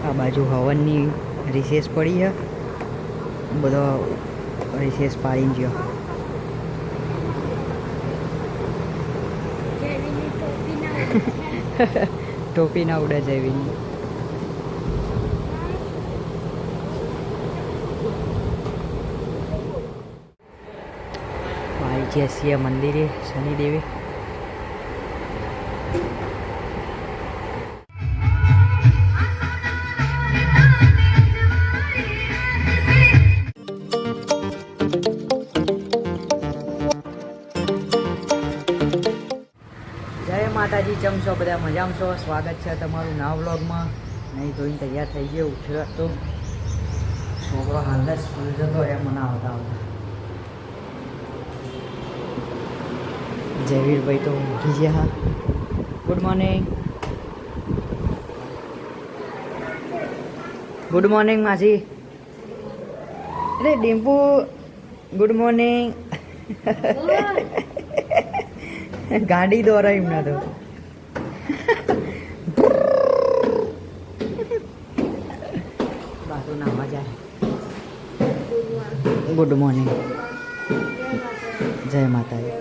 આ બાજુ હવનની રિસેસ પડી છે, બધો રિસેસ પાડીને ગયો. ટોપી ના ઉડે જેવીની. આવી ગયા છીએ મંદિરે શનિદેવી. જય માતાજી, કેમ છો બધા? મજામાં છો? સ્વાગત છે તમારું નવા વ્લોગમાં. નહીં ધોઈને તૈયાર થઈ ગયો, ઉઠ્યો હતો. છોકરો હાલ જ સ્કૂલ જતો એ મને આવતા આવતા. જયવીરભાઈ તો ઊંઘી ગયા. હા, ગુડ મોર્નિંગ. ગુડ મોર્નિંગ માસી. અરે ડિમ્પુ, ગુડ મોર્નિંગ. ગાડી દોરાય એમને તો. બાજુ નાવા જાય. Good morning. જય માતાજી.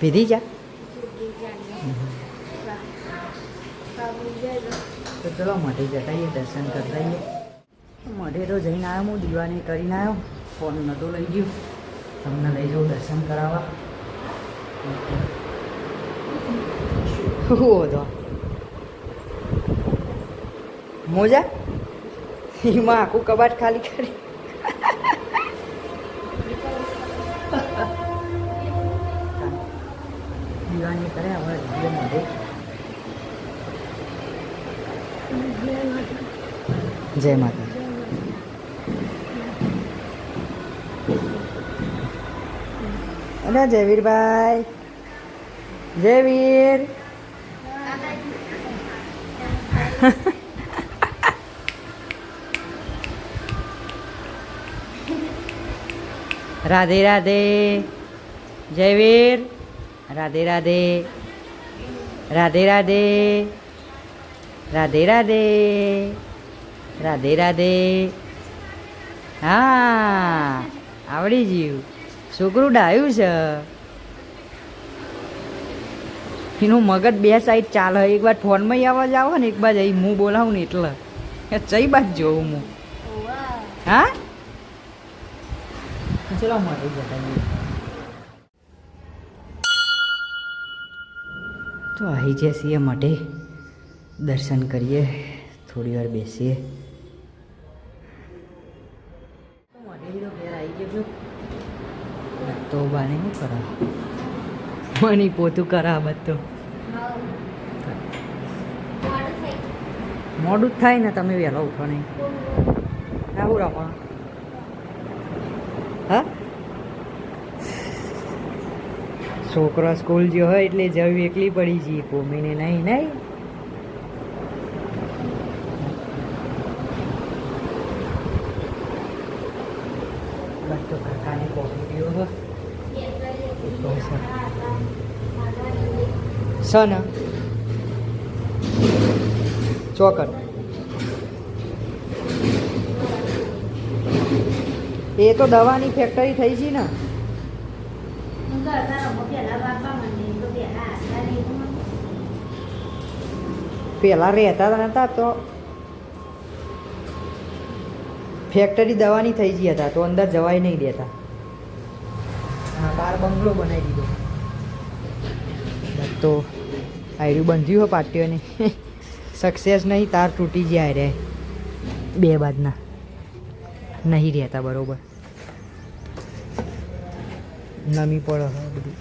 પીધી જા. તો ચલો મઢે જતા આવીએ, દર્શન કરતા આવીએ. મઢે તો જઈને આવ્યો હું, દીવાની કરીને આવ્યો. ફોન નહોતો લઈ ગયો, તમને લઈ જાઉં દર્શન કરાવવા. તો મોજા એમાં આખું કબાટ ખાલી કરી. દીવાની કરે હવે મઢે. જય માતા. અરે જયવીરભાઈ, જયવીર. રાધે રાધે. જયવીર, રાધે રાધે. રાધે રાધે. રાધે રાધે. રાધે રાધે. હા, આવડી ગયું. છોકરું ડાયું છે. એનું મગજ બે સાઈડ ચાલે. એક વાર ફોનમાં અવાજ આવે ને, એક બાજુ અહીં હું બોલાવું ને એટલે ચઈ બાજુ જોઉં હું. હા, ચલો મળી જતા. તો આવી જઈએ માટે દર્શન કરીએ, થોડી વાર બેસીએ. મઢેલી તો ઘેર આવી ગયો છું. તો બાને શું કરા, મની પોતું કરા બધું. મોડું જ થાય ને, તમે વહેલો ઉઠો નહીં. આવું રાખો. હા, છોકરો સ્કૂલ ગયો હોય એટલે જવી એકલી પડી જઈએ. કોમીને નહીં નહીં. તો કાકાની કોફી પીવો હોય સન ચોકર. એ તો દવાની ફેક્ટરી થઈ છે ને. પેલા રહેતા નતા તો ફેક્ટરી દવાની થઈ ગઈ હતા, તો અંદર જવાય નહીં દેતા. હા, બાર બંગલો બનાવી દીધો. તો આયરું બંધ્યું હોય પાર્ટીઓને. સક્સેસ નહીં, તાર તૂટી જાય રે બે બાજના. નહીં રહેતા બરોબર. નમી પડે બધું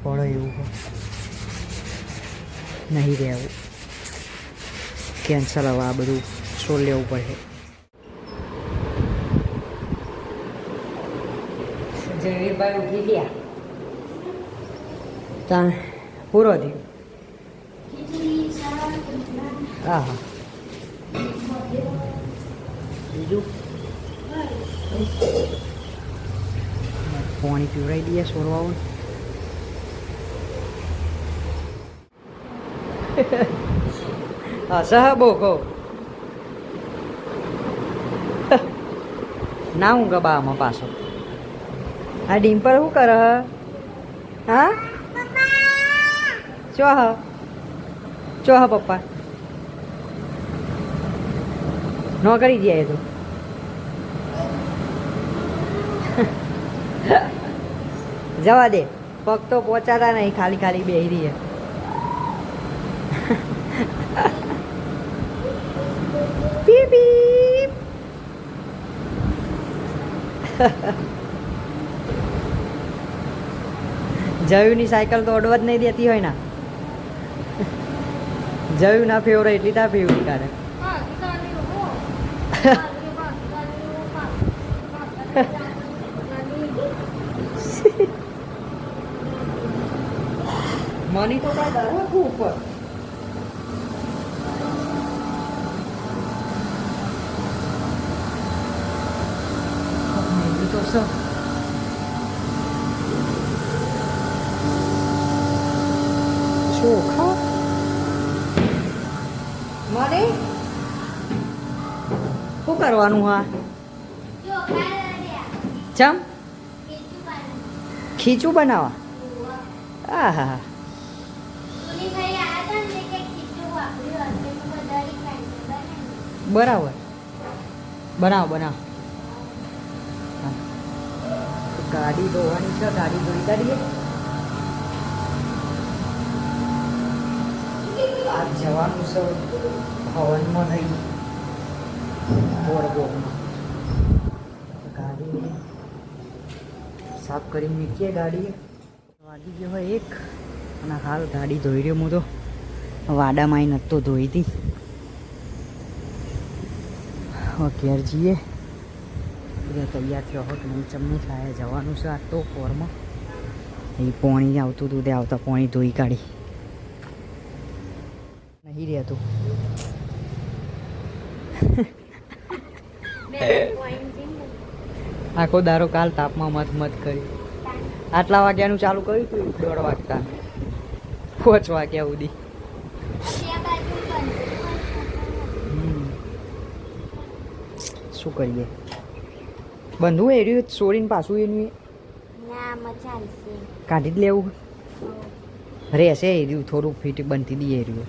પડે એવું હોય. નહીં રહેવું. કેન્સલ હવે આ બધું છોડ લેવું પડે. જયવીરભાઈ ઉઠી ગયા ત્યાં પૂરો થયો. હા હા, બીજું પાણી પીવડાવી દઈએ છોડવાઓ. હા, સહ બહુ કહો ના હું ગબામાં પાછો આ ડિમ્પલ શું કરે હા ચો હ પપ્પા નો કરી જાય તો જવા દે પગ તો પહોંચાતા નહીં ખાલી ખાલી બેહી રહી પીપ પીપ જયુની સાયકલ તો અડવા જ નહીં દેતી હોય ને જયું ના ફેવરે એટલી તા ફેવરી કાઢે મની તો કાંઈ દર હતું ઉપર તો શું ચોખા મારે શું કરવાનું હા ચમ ખીચું બનાવવા હા હા હા બરાબર બનાવો ગાડી ધોવાની છે ગાડી ધોઈ કાઢીએ આજ જવાનું છે હવનમાં નહીં બોળબોમાં ગાડી સાફ કરી મૂકીએ ગાડી વાગી ગયો હોય એક અને હાલ ગાડી ધોઈ રહ્યો હું તો વાડામાં નહોતો ધોઈ હતી ઘેર જઈએ બધા તૈયાર થયો હોત નહીં ચમની થાય જવાનું છે આ તો પોરમાં એ પાણી આવતું હતું તે આવતા પાણી ધોઈ કાઢી નહીં રહેતું આખો દારો કાલ તાપમાં મત કરી આટલા વાગ્યાનું ચાલુ કર્યું હતું 1:30 વાગતા 5 વાગ્યા સુધી શું કરીએ બંધું એર્યું છોડીને પાછું એનું કાઢી જ લેવું રહેશે એર્યું થોડુંક ફીટ બનતી દઈએ એર્યું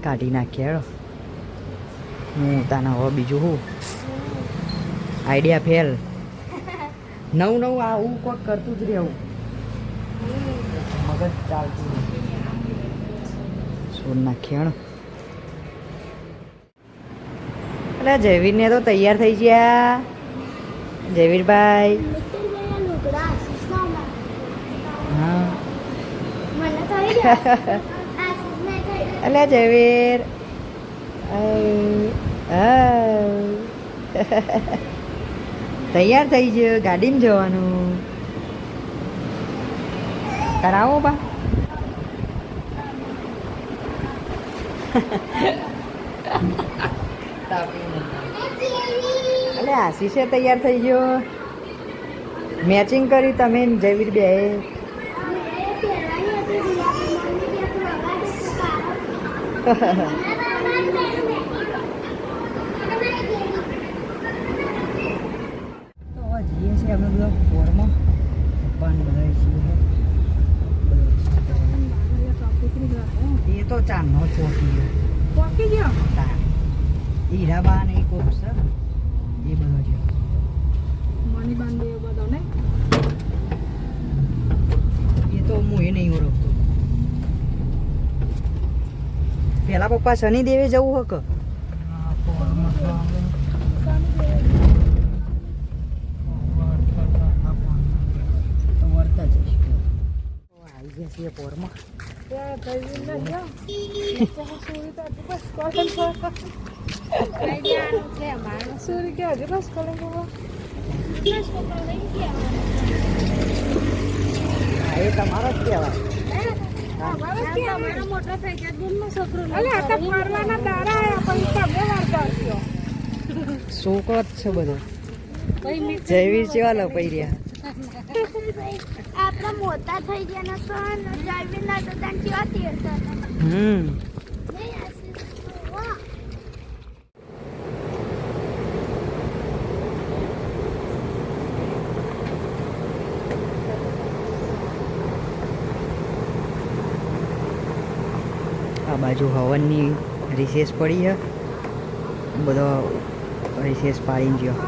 કાઢી નાખીએ હું તાના હવે બીજું શું આઈડિયા ફેલ નવું આવું કોઈક કરતું જ રહેવું મગજ ચાલતું છોડ નાખીએ અરે જયવીરને તો તૈયાર થઈ ગયા જયવીરભાઈ હા અલ્યા જયવીર તૈયાર થઈ ગયો ગાડીમાં જવાનું કરાવો બા અલે આશીષે તૈયાર થઈ ગયો મેચિંગ કરી તમે જયવીર બે જઈએ છીએ અમે બધા પોરમાં પણ બધા છીએ એ તો ચાંદનો ચોકી ગયો હીરાબા ને કોક છે એ બધો છે મણીબાન ને બધો ને એ તો હું એ નહીં ઓળખતો પેલા પપ્પા શનિદેવે જવું હક વર્તા જઈશ આવી ગયા છીએ પોરમાં સૂર્ય કે હજુ બસ એ તમારો જ કહેવાય મોટો થઈ ગયા છોકરો ફરવાના દાડા છોકરો જ છે બધો જયવીર જેવા લો પઈ રહ્યા આપણા મોટા થઈ ગયા ને તો જયવીર ના તો આ બાજુ હવનની રિસેસ પડી છે, બધો રિસેસ પાડીને ગયો.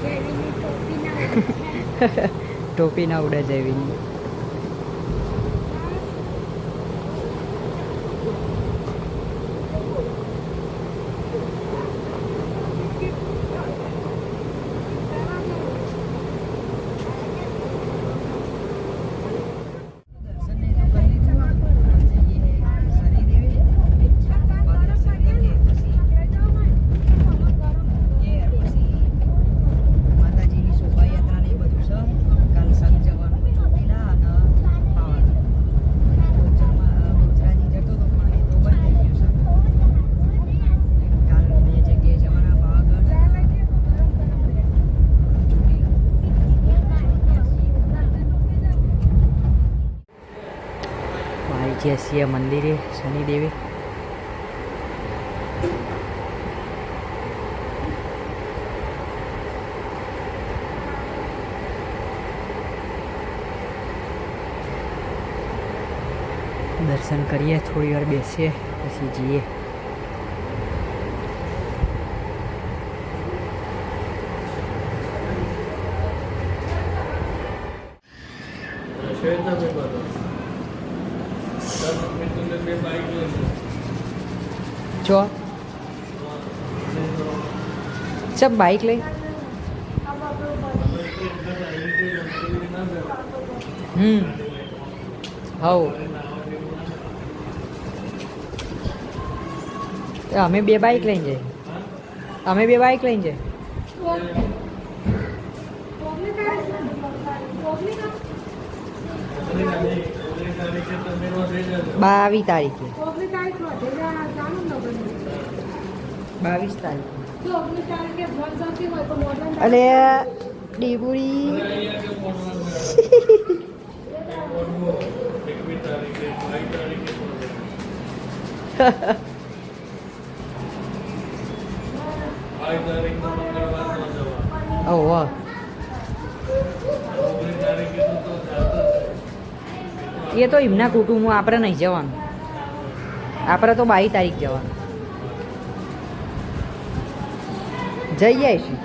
જેવીની ટોપી ના ટોપી ના ઉડે જેવીની. છીએ મંદિરે શનિદેવી. દર્શન કરીએ, થોડી વાર બેસીએ, પછી જઈએ. જો सब बाइक ले हाउ અમે બે બાઇક લઈને જઈએ. અમે બે બાઇક લઈને જઈએ. 22 તારીખે 22 તારીખે અલે ડીબુડી ઓહ એ તો એમના કુટુંબમાં આપણે નહીં જવાનું, આપણે તો 22 તારીખ જવાનું. જઈ આવીશું.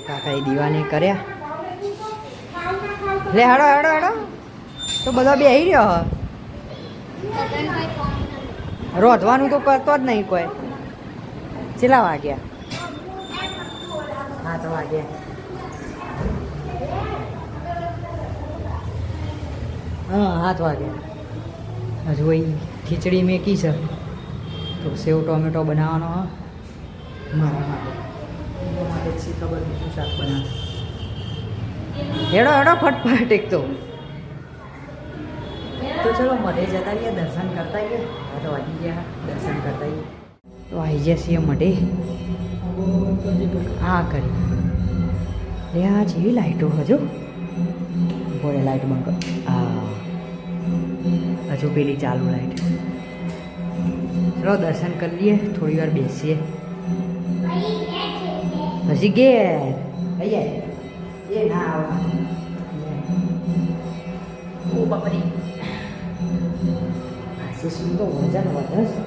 કાકાએ દીવાની કર્યા. લે હાડો હાડો હાડો તો બધા બેહી રહ્યો. રોધવાનું તો કરતો જ નહીં કોઈ. કેટલા વાગ્યા? 7 વાગ્યા. હા 7 વાગ્યા. હજુ એ ખીચડી મેકી છે તો સેવ ટોમેટો બનાવવાનો મારા માટે ખબર શું શાક બનાવે. હેડો હેડો ફટફટ એક તો ચલો મઢે જતા રહીએ, દર્શન કરતા આવીએ. તો વાગી ગયા, દર્શન કરતા આવીએ તો આવી ગયા છીએ મઢે. હા કરી લે આ જેવી લાઈટો હજુ બોલે લાઈટ બંધ કર. હા હજુ પેલી ચાલુ લાઈટ. ચલો દર્શન કરી લઈએ, થોડી વાર બેસીએ. હજી ઘેર અહીંયા એ ના આવે. ઓ બાપરી આશીષનું તો વજન વધે છે.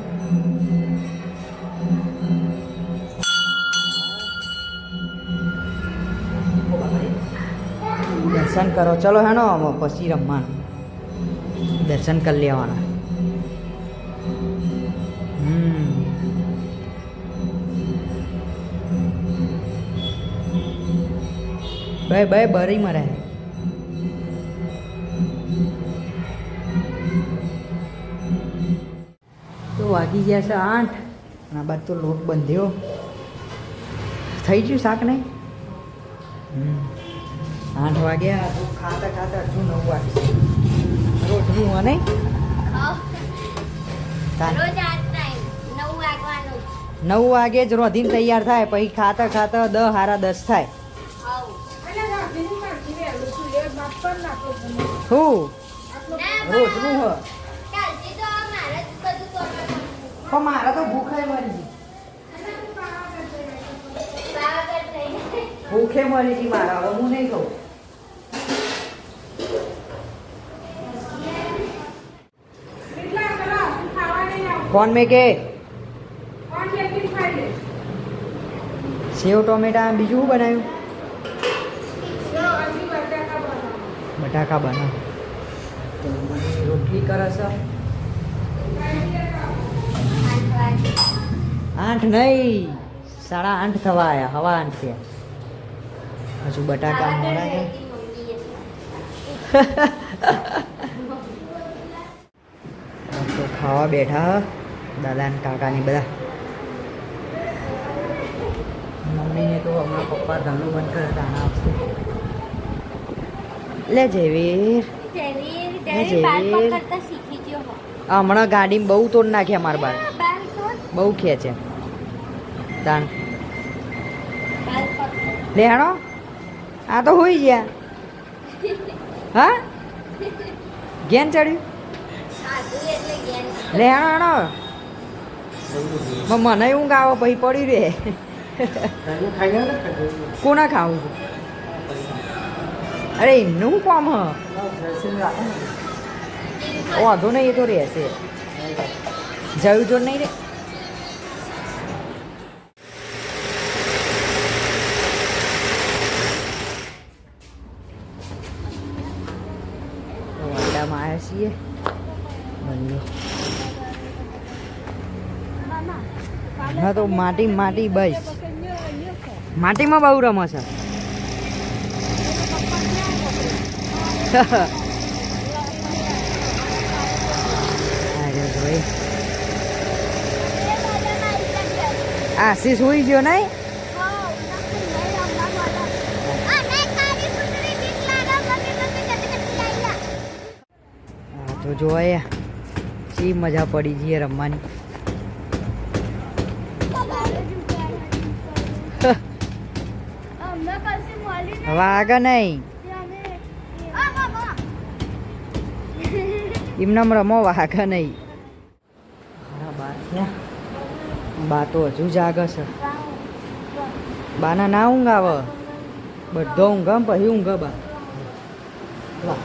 દર્શન કરો ચલો હેનો પછી રમવાનું. દર્શન કરી લેવાના. બે બે બરી મરે. તો વાગી ગયા છે 8. આ બાદ તો લોટ બંધ્યો. થઈ ગયું શાક નહીં. 8 વાગ્યા તો ખાતા ખાતા હજુ 9 વાગે. રોટલું હોય નહીં. રોજ આ ટાઈમ 9 વાગવાનું. 9 વાગે જ રોધીને તૈયાર થાય પછી ખાતા ખાતા 10 સાડા 10 થાય. હું રોજનું હ પણ મારા તો ભૂખાય મરી ગઈ. ભૂખે મરી ગઈ મારા. હવે હું નહીં કહું. કોણ મેં કે સેવ ટોમેટા બીજું શું બનાવ્યું? બટાકા બનાવ. તો મને રોટલી કરે છે. 8 નહીં 8:30 થવા આવ્યા. હવા 8 થયા. હજુ બટાકા મોડા છે. તો ખાવા બેઠા દાદા ને કાકા ને બધા. મમ્મીને તો હમણાં પપ્પા ધંધો બંધ કરે દાણા આપશે. લે જેવીર હમણાં ગાડીમાં બહુ તોડ નાખ્યા મારા બાર. બહુ ખેંચે દાણ. લે હાણો આ તો હોઈ ગયા. હા ગેન ચડ્યું. લે હાણો હાણો મને ઊંઘ આવે પછી પડી રે. કોના ખાવું? અરે એમનું શું કામ હ? વાંધો નહીં એ તો રહેશે. જયું જો નહીં રે. વાડામાં આવ્યા છીએ બંને. હા તો માટી માટી બસ માટીમાં બહુ રમે છે. અરે ભાઈ આશીષ હોઈ ગયો નહીં. હા તો જોયા શી મજા પડી જઈએ રમવાની. વાગ નહીં એમનામ રમો. વાગ નહીં. બા તો હજુ જાગે છે. બાના ના ઊંઘ આવે. બધો ઊંઘ પછી ઊંઘ બા. વાહ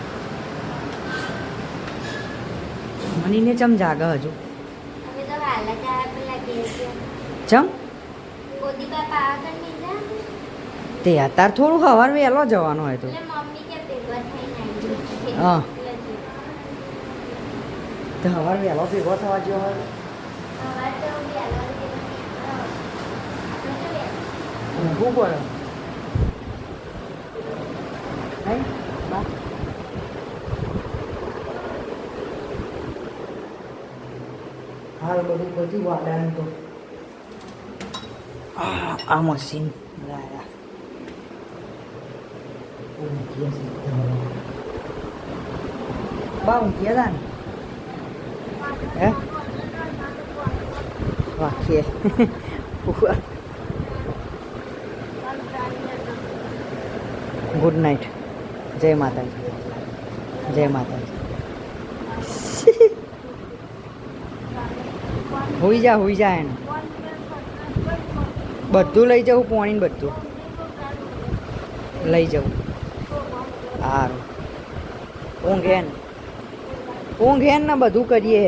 મનીને ચમ જાગે હજુ? ચમ તે અત્યારે થોડું સવાર વહેલો જવાનો હોય તો. હા તો સવાર વહેલો ભેગો થવા જેવો હોય. ઊંઘવું પડે નહીં બા. હાલ બધું બધી વાડાનું તો આ મશીન લાયા. બા ઊંઘ્યા હતા ને હે વાંખીએ. Good night. જય માતાજી. જય માતાજી. હોઈ જા એને બધું લઈ જવું. પોણીને બધું લઈ જવું. સારું ઊંઘે ને બધું કરીએ.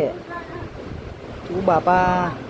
ઓ બાપા